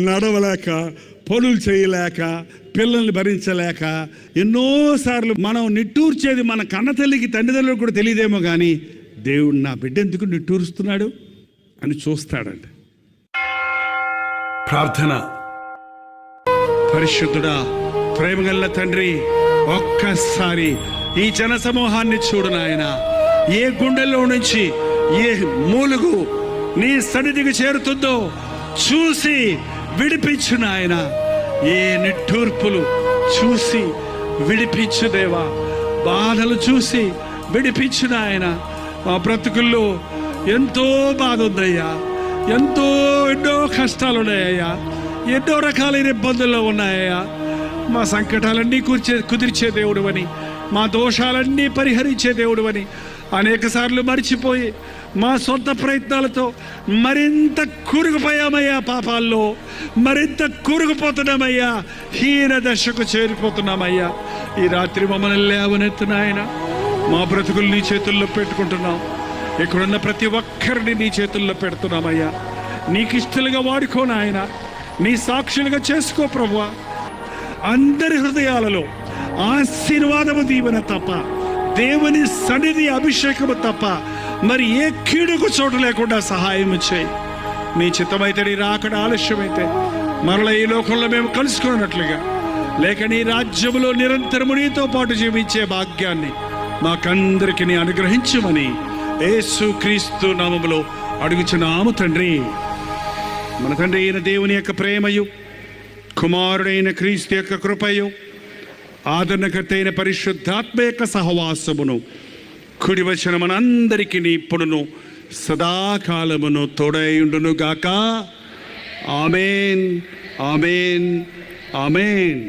నడవలేక, పనులు చేయలేక, పిల్లల్ని భరించలేక ఎన్నోసార్లు మనం నిట్టూర్చేది మన కన్నతల్లికి, తండ్రిదండ్రులకు కూడా తెలియదేమో కానీ దేవుడు నా బిడ్డ ఎందుకు నిట్టూరుస్తున్నాడు అని చూస్తాడండి. ప్రార్థన. పరిశుద్ధుడా, ప్రేమగల తండ్రి, ఒక్కసారి ఈ జన సమూహాన్ని చూడు నాయన. ఏ గుండెల్లో నుంచి ఏ మూలుగు నీ సన్నిధికి చేరుతుందో చూసి విడిపించు నాయన. ఏ నిట్టూర్పులు చూసి విడిపించు దేవా, బాధలు చూసి విడిపించు నాయన. మా బ్రతుకుల్లో ఎంతో బాధ ఉందయ్యా, ఎన్నో కష్టాలు ఉన్నాయ్యా, ఎన్నో రకాలైన ఇబ్బందుల్లో ఉన్నాయ్యా. మా సంకటాలన్నీ కుదిర్చే దేవుడు అని, మా దోషాలన్నీ పరిహరించే దేవుడు అని అనేక సార్లు మర్చిపోయి మా సొంత ప్రయత్నాలతో మరింత కూరుకుపోయామయ్యా, పాపాల్లో మరింత కూరుకుపోతున్నామయ్యా, హీన దశకు చేరిపోతున్నామయ్యా. ఈ రాత్రి మమ్మల్ని లేవనెత్తునాయన. మా బ్రతుకులు నీ చేతుల్లో పెట్టుకుంటున్నాం. ఇక్కడున్న ప్రతి ఒక్కరిని నీ చేతుల్లో పెడుతున్నామయ్యా. నీకు ఇష్టలుగా వాడుకో నాయన, నీ సాక్షులుగా చేసుకో ప్రభువా. అందరి హృదయాలలో ఆశీర్వాదము, దీవెన తప్ప, దేవుని సన్నిధి అభిషేకము తప్ప మరి ఏ కీడుకు చోటు లేకుండా సహాయం చేయి. నీ చిత్తమైతే, నీ రాకడ ఆలస్యమైతే మరలా ఈ లోకంలో మేము కలుసుకున్నట్లుగా, లేక నీ రాజ్యములో నిరంతరము నీతో పాటు జీవించే భాగ్యాన్ని మాకందరికి నీ అనుగ్రహించమని యేసు క్రీస్తు నామములో అడుగుచున్నాము తండ్రి. మన తండ్రి అయిన దేవుని యొక్క ప్రేమయు, కుమారుడైన క్రీస్తు యొక్క కృపయు, ఆదరణకర్త అయిన పరిశుద్ధాత్మ యొక్క సహవాసమును కుడి వచన మనందరికీ ఇప్పుడును సదాకాలమును తోడైయుండును గాక. ఆమేన్, ఆమేన్, ఆమేన్.